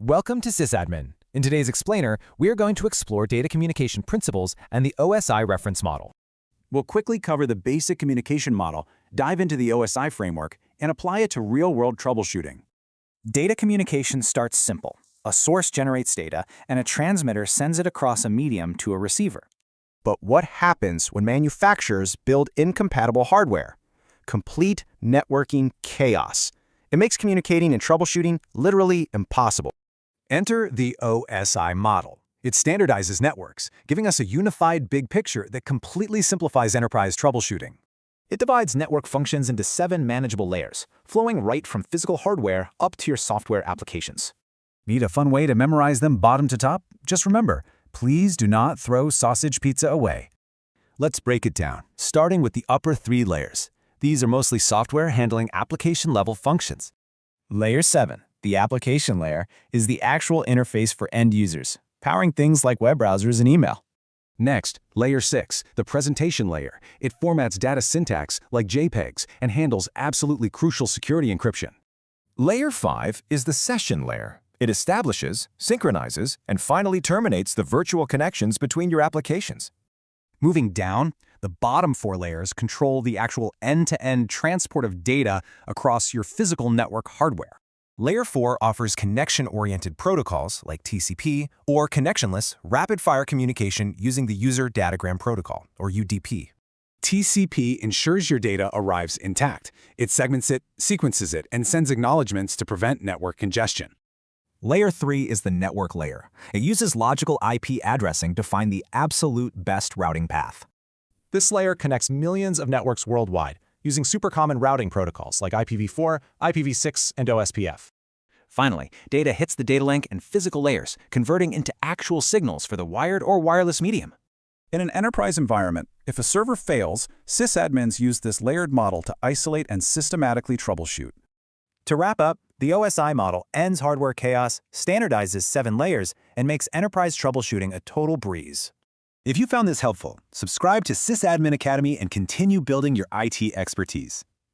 Welcome to SysAdmin. In today's explainer, we are going to explore data communication principles and the OSI reference model. We'll quickly cover the basic communication model, dive into the OSI framework, and apply it to real-world troubleshooting. Data communication starts simple. A source generates data, and a transmitter sends it across a medium to a receiver. But what happens when manufacturers build incompatible hardware? Complete networking chaos. It makes communicating and troubleshooting literally impossible. Enter the OSI model. It standardizes networks, giving us a unified big picture that completely simplifies enterprise troubleshooting. It divides network functions into 7 manageable layers, flowing right from physical hardware up to your software applications. Need a fun way to memorize them bottom to top? Just remember, please do not throw sausage pizza away. Let's break it down, starting with the upper 3 layers. These are mostly software handling application-level functions. Layer 7, the application layer, is the actual interface for end users, powering things like web browsers and email. Next, Layer 6, the presentation layer. It formats data syntax like JPEGs and handles absolutely crucial security encryption. Layer 5 is the session layer. It establishes, synchronizes, and finally terminates the virtual connections between your applications. Moving down, the bottom 4 layers control the actual end-to-end transport of data across your physical network hardware. Layer 4 offers connection-oriented protocols like TCP or connectionless rapid-fire communication using the User Datagram Protocol, or UDP. TCP ensures your data arrives intact. It segments it, sequences it, and sends acknowledgments to prevent network congestion. Layer 3 is the network layer. It uses logical IP addressing to find the absolute best routing path. This layer connects millions of networks worldwide, using super common routing protocols like IPv4, IPv6, and OSPF. Finally, data hits the data link and physical layers, converting into actual signals for the wired or wireless medium. In an enterprise environment, if a server fails, sysadmins use this layered model to isolate and systematically troubleshoot. To wrap up, the OSI model ends hardware chaos, standardizes 7 layers, and makes enterprise troubleshooting a total breeze. If you found this helpful, subscribe to SysAdmin Academy and continue building your IT expertise.